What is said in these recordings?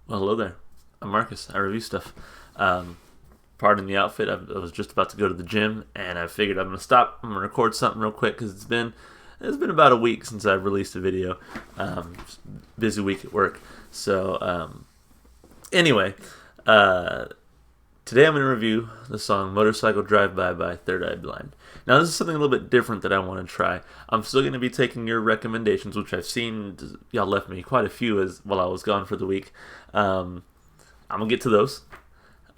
Well, hello there. I'm Marcus. I review stuff. Pardon the outfit. I was just about to go to the gym, and I figured I'm gonna stop. I'm gonna record something real quick because it's been about a week since I've released a video. Busy week at work. So anyway, today I'm gonna review the song "Motorcycle Drive-By" by Third Eye Blind. Now this is something a little bit different that I want to try. I'm still gonna be taking your recommendations, which I've seen y'all left me quite a few while I was gone for the week. I'm gonna get to those.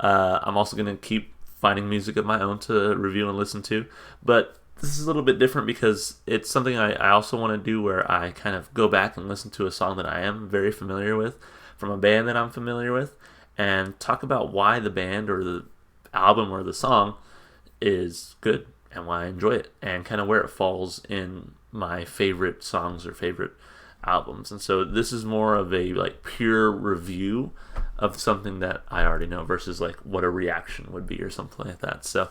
I'm also gonna keep finding music of my own to review and listen to, but this is a little bit different because it's something I also want to do where I kind of go back and listen to a song that I am very familiar with from a band that I'm familiar with and talk about why the band or the album or the song is good and why I enjoy it and kind of where it falls in my favorite songs or favorite albums. And so this is more of a pure review of something that I already know versus what a reaction would be or something like that. So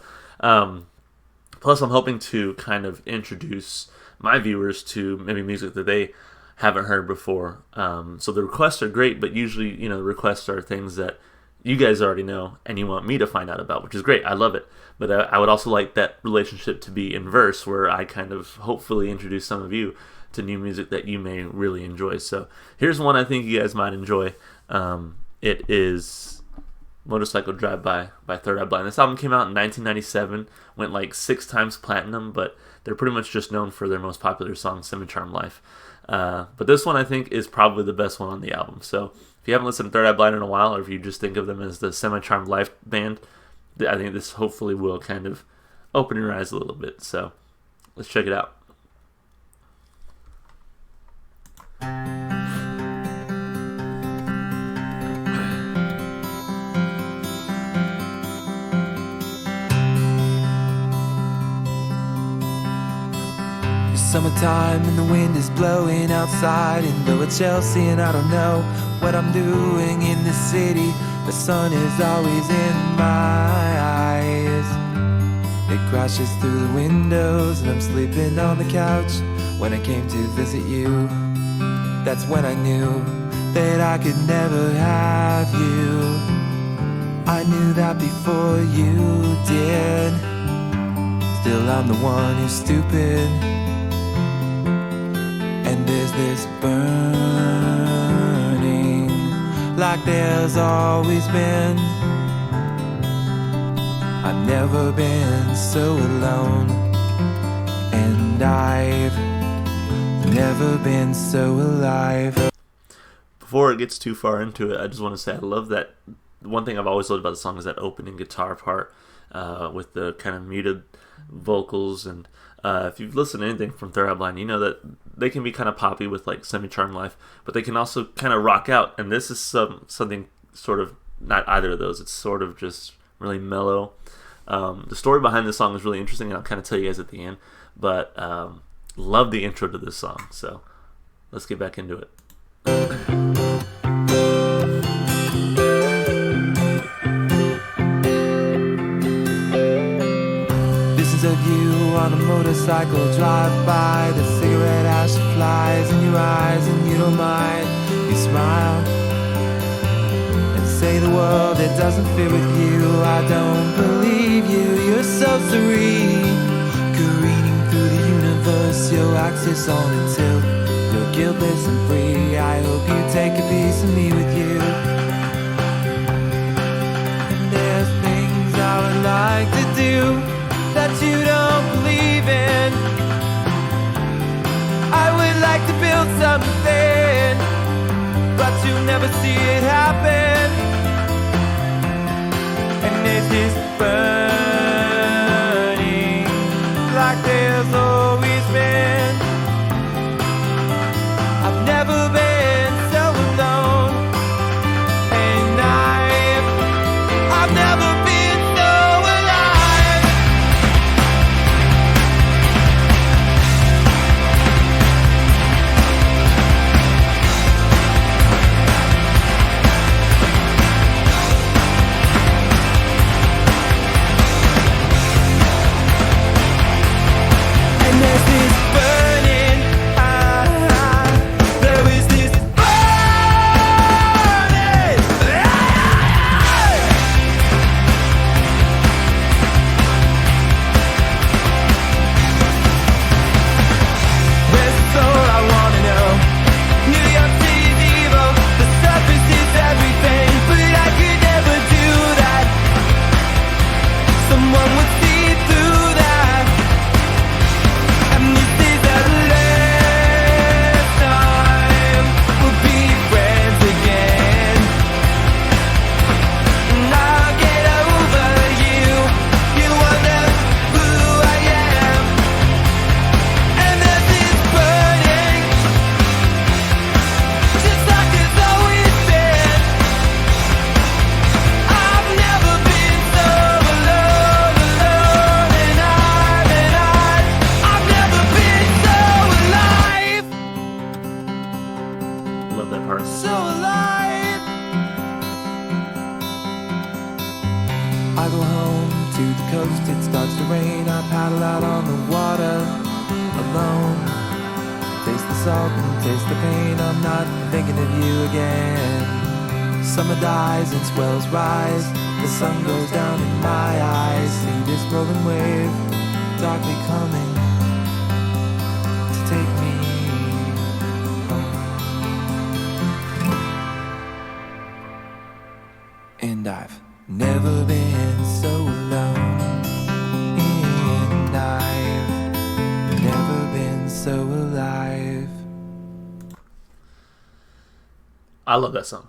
plus I'm hoping to kind of introduce my viewers to maybe music that they haven't heard before. So the requests are great, but usually the requests are things that you guys already know and you want me to find out about, which is great. I love it. But I would also like that relationship to be inverse, where I kind of hopefully introduce some of you to new music that you may really enjoy. So here's one I think you guys might enjoy. It is Motorcycle Drive-By by Third Eye Blind. This album came out in 1997, went 6 times platinum, but they're pretty much just known for their most popular song, Semi-Charmed Life. But this one I think is probably the best one on the album. So if you haven't listened to Third Eye Blind in a while, or if you just think of them as the Semi-Charmed Life band, I think this hopefully will kind of open your eyes a little bit. So let's check it out. Summertime and the wind is blowing outside in lower Chelsea, and I don't know what I'm doing in this city. The sun is always in my eyes. It crashes through the windows and I'm sleeping on the couch. When I came to visit you, that's when I knew that I could never have you. I knew that before you did. Still I'm the one who's stupid. And there's this burning, like there's always been. I've never been so alone, and I've never been so alive. Before it gets too far into it, I just want to say I love that. One thing I've always loved about the song is that opening guitar part with the kind of muted vocals. And if you've listened to anything from Third Eye Blind, you know that they can be kind of poppy with Semi-Charmed Life, but they can also kind of rock out. And this is something sort of not either of those. It's sort of just really mellow. The story behind this song is really interesting, and I'll kind of tell you guys at the end. But love the intro to this song. So let's get back into it. Of you on a motorcycle drive by, the cigarette ash flies in your eyes and you don't mind. You smile and say the world it doesn't fit with you. I don't believe you, you're so serene, careening through the universe, your axis on a tilt. You're guiltless and free, I hope you take a piece of me with you. And there's things I would like to do that you don't believe in. I would like to build something, but you never see it happen. And there's this burning, like there's always been. I've never been so alone, and I've never been so alive. coast, it starts to rain. I paddle out on the water alone. Taste the salt and taste the pain. I'm not thinking of you again. Summer dies and swells rise. The sun goes down in my eyes. See this rolling wave darkly coming to take me. And I've never been so alone. And I've never been so alive. I love that song.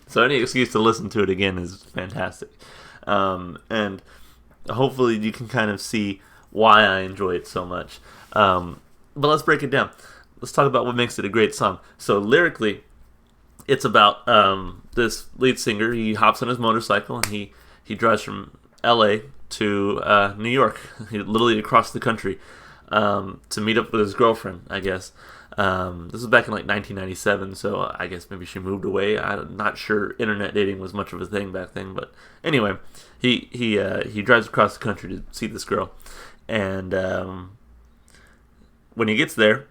So any excuse to listen to it again is fantastic. And hopefully you can kind of see why I enjoy it so much. But let's break it down. Let's talk about what makes it a great song. So lyrically, it's about this lead singer. He hops on his motorcycle and he drives from L.A. to New York, literally across the country, to meet up with his girlfriend, I guess. This was back in like 1997, so I guess maybe she moved away. I'm not sure internet dating was much of a thing back then, but anyway, he drives across the country to see this girl, and when he gets there,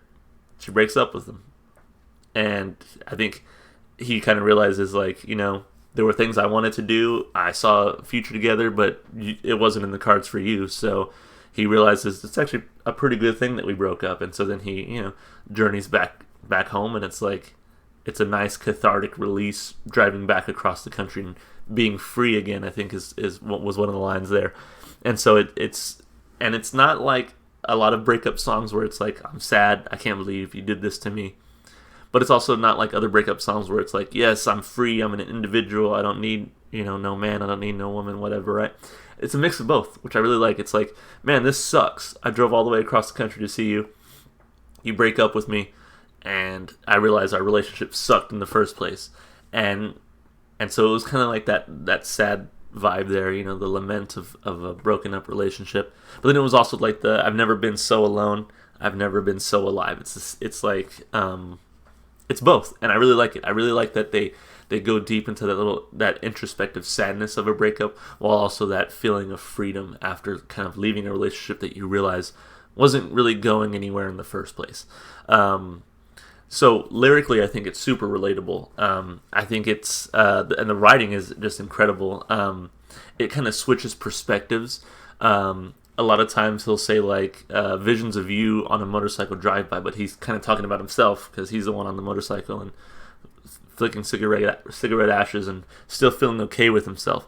she breaks up with him, and I think he kind of realizes, like, you know, there were things I wanted to do. I saw a future together, but it wasn't in the cards for you, so he realizes it's actually a pretty good thing that we broke up, and so then he, you know, journeys back home, and it's like, it's a nice cathartic release driving back across the country and being free again, I think is what was one of the lines there. And so it's not like a lot of breakup songs where it's like, I'm sad, I can't believe you did this to me. But it's also not like other breakup songs where it's like, yes, I'm free, I'm an individual, I don't need, you know, no man, I don't need no woman, whatever, right? It's a mix of both, which I really like. It's like, man, this sucks. I drove all the way across the country to see you. You break up with me, and I realize our relationship sucked in the first place. And so it was kind of like that sad vibe there, you know, the lament of a broken up relationship. But then it was also like I've never been so alone, I've never been so alive. It's like it's both, and I really like it. I really like that they go deep into that introspective sadness of a breakup, while also that feeling of freedom after kind of leaving a relationship that you realize wasn't really going anywhere in the first place. So lyrically, I think it's super relatable. I think it's and the writing is just incredible. It kind of switches perspectives. A lot of times he'll say like visions of you on a motorcycle drive-by, but he's kind of talking about himself because he's the one on the motorcycle and flicking cigarette ashes and still feeling okay with himself.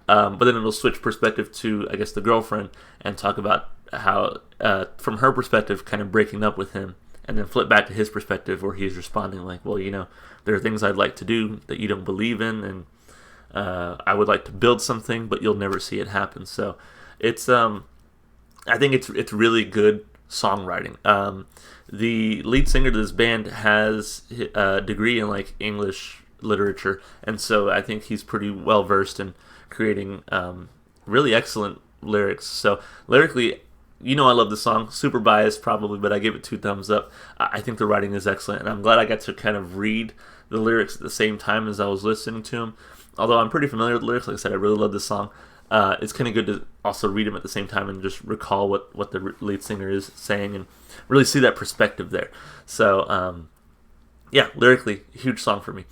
But then it'll switch perspective to, I guess, the girlfriend and talk about how, from her perspective, kind of breaking up with him, and then flip back to his perspective where he's responding like, well, you know, there are things I'd like to do that you don't believe in, and I would like to build something, but you'll never see it happen. So it's, I think it's really good songwriting. The lead singer to this band has a degree in like English literature, and so I think he's pretty well versed in creating really excellent lyrics. So lyrically, you know, I love the song. Super biased probably, but I give it 2 thumbs up. I think the writing is excellent, and I'm glad I got to kind of read the lyrics at the same time as I was listening to them. Although I'm pretty familiar with the lyrics, like I said, I really love the song. It's kind of good to also read them at the same time and just recall what the lead singer is saying and really see that perspective there. So, yeah, lyrically, huge song for me.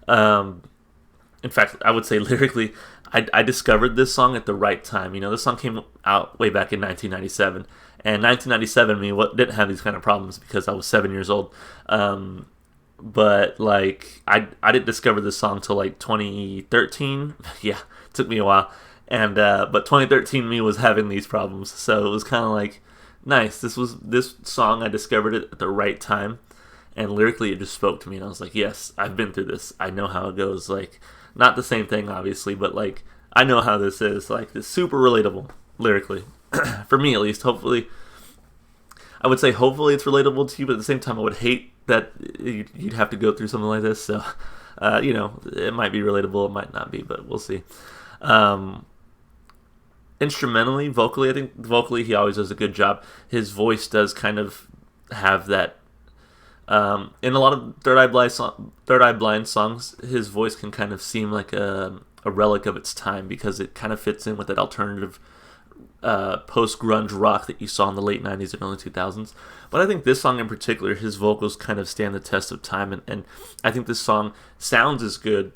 In fact, I would say lyrically, I discovered this song at the right time. You know, this song came out way back in 1997. And 1997, didn't have these kind of problems because I was 7 years old. But, like, I didn't discover this song till, like, 2013. Yeah, it took me a while. And but 2013 me was having these problems, so it was kind of like, nice. This song, I discovered it at the right time, and lyrically it just spoke to me, and I was like, yes, I've been through this. I know how it goes. Like, not the same thing, obviously, but like, I know how this is. Like, it's super relatable lyrically, for me at least. Hopefully it's relatable to you, but at the same time, I would hate that you'd have to go through something like this. So, you know, it might be relatable, it might not be, but we'll see. Instrumentally, vocally, I think vocally he always does a good job. His voice does kind of have that. In a lot of Third Eye Blind songs, his voice can kind of seem like a a relic of its time because it kind of fits in with that alternative post-grunge rock that you saw in the late 90s and early 2000s. But I think this song in particular, his vocals kind of stand the test of time, and I think this song sounds as good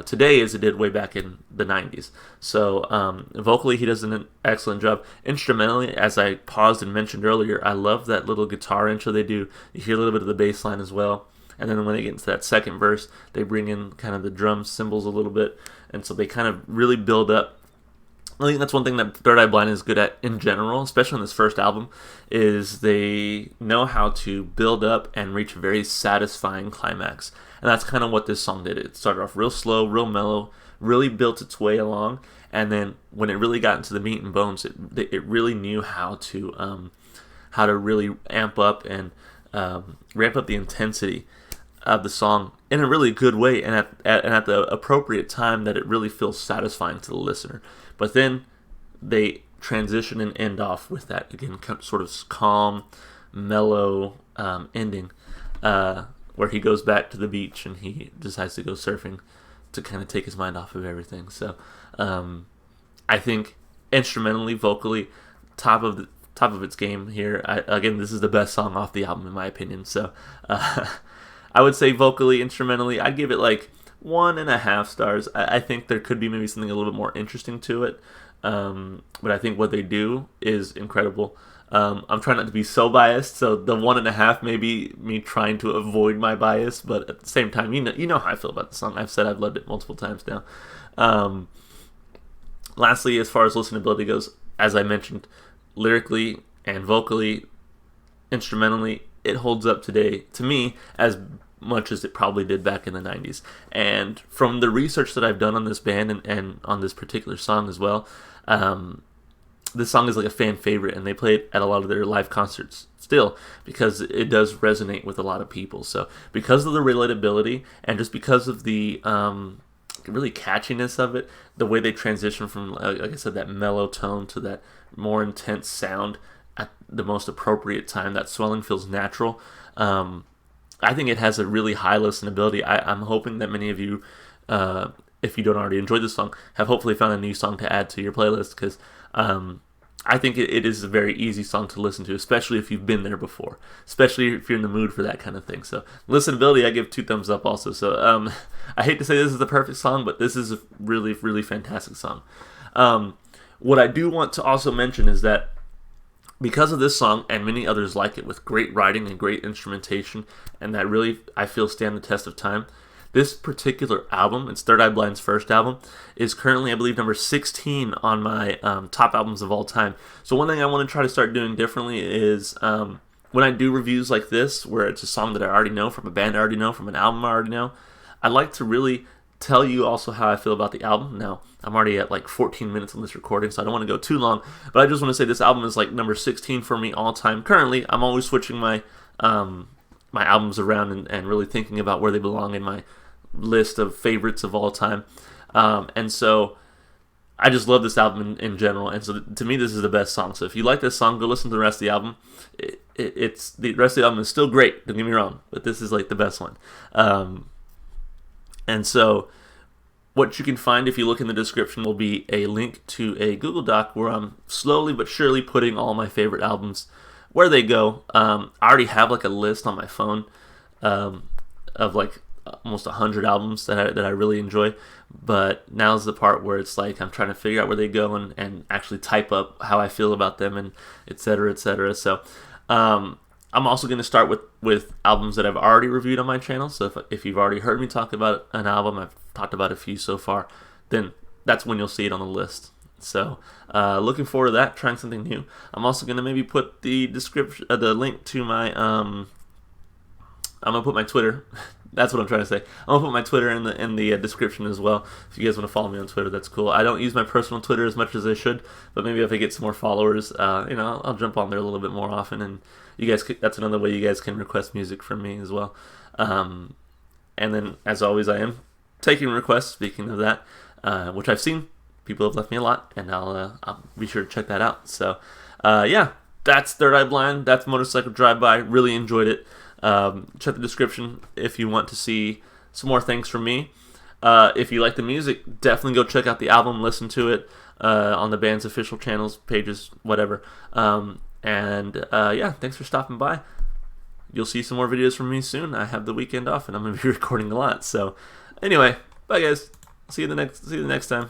today as it did way back in the 90s. So vocally, he does an excellent job. Instrumentally, as I paused and mentioned earlier, I love that little guitar intro they do. You hear a little bit of the bass line as well. And then when they get into that second verse, they bring in kind of the drum cymbals a little bit. And so they kind of really build up. I think that's one thing that Third Eye Blind is good at in general, especially on this first album, is they know how to build up and reach a very satisfying climax. And that's kind of what this song did. It started off real slow, real mellow, really built its way along, and then when it really got into the meat and bones, it really knew how to really amp up and ramp up the intensity of the song in a really good way, and at the appropriate time that it really feels satisfying to the listener. But then they transition and end off with that, again, sort of calm, mellow ending, where he goes back to the beach and he decides to go surfing to kind of take his mind off of everything. So I think instrumentally, vocally, top of its game here. Again, this is the best song off the album in my opinion. So I would say vocally, instrumentally, I'd give it like 1.5 stars. I think there could be maybe something a little bit more interesting to it, but I think what they do is incredible. I'm trying not to be so biased, so the 1.5 may be me trying to avoid my bias, but at the same time, you know how I feel about the song. I've said I've loved it multiple times now. Lastly, as far as listenability goes, as I mentioned, lyrically and vocally, instrumentally, it holds up today to me as much as it probably did back in the 90s. And from the research that I've done on this band and on this particular song as well, this song is like a fan favorite, and they play it at a lot of their live concerts still because it does resonate with a lot of people. So because of the relatability and just because of the really catchiness of it, the way they transition from, like I said, that mellow tone to that more intense sound at the most appropriate time, that swelling feels natural. I think it has a really high listenability. I'm hoping that many of you, if you don't already enjoy this song, have hopefully found a new song to add to your playlist, because I think it is a very easy song to listen to, especially if you've been there before, especially if you're in the mood for that kind of thing. So listenability, I give 2 thumbs up also. So I hate to say this is the perfect song, but this is a really, really fantastic song. What I do want to also mention is that because of this song and many others like it, with great writing and great instrumentation, and that really, I feel, stand the test of time, this particular album, it's Third Eye Blind's first album, is currently, I believe, number 16 on my top albums of all time. So one thing I want to try to start doing differently is when I do reviews like this, where it's a song that I already know, from a band I already know, from an album I already know, I'd like to really tell you also how I feel about the album. Now, I'm already at like 14 minutes on this recording, so I don't want to go too long, but I just want to say this album is like number 16 for me all time. Currently, I'm always switching my my albums around and really thinking about where they belong in my list of favorites of all time. And so I just love this album in general, and so to me, this is the best song. So if you like this song, go listen to the rest of the album. It's the rest of the album is still great, don't get me wrong, but this is like the best one. And so what you can find if you look in the description will be a link to a Google Doc where I'm slowly but surely putting all my favorite albums where they go. I already have like a list on my phone of like almost 100 albums that I really enjoy, but now's the part where it's like I'm trying to figure out where they go and actually type up how I feel about them, and et cetera, et cetera. So I'm also going to start with albums that I've already reviewed on my channel. So if you've already heard me talk about an album, I've talked about a few so far, then that's when you'll see it on the list. So looking forward to that, trying something new. I'm also going to maybe put the description, the link to my, I'm going to put my Twitter. That's what I'm trying to say. I'm going to put my Twitter in the description as well. If you guys want to follow me on Twitter, that's cool. I don't use my personal Twitter as much as I should, but maybe if I get some more followers, I'll jump on there a little bit more often, and you guys, that's another way you guys can request music from me as well. And then, as always, I am taking requests, speaking of that, which I've seen. People have left me a lot, and I'll be sure to check that out. So, yeah, that's Third Eye Blind. That's Motorcycle Drive-By. Really enjoyed it. Check the description if you want to see some more things from me. If you like the music, definitely go check out the album, listen to it on the band's official channels, pages, whatever. Yeah, thanks for stopping by. You'll see some more videos from me soon. I have the weekend off, and I'm going to be recording a lot. So, anyway, bye guys. See you the next time.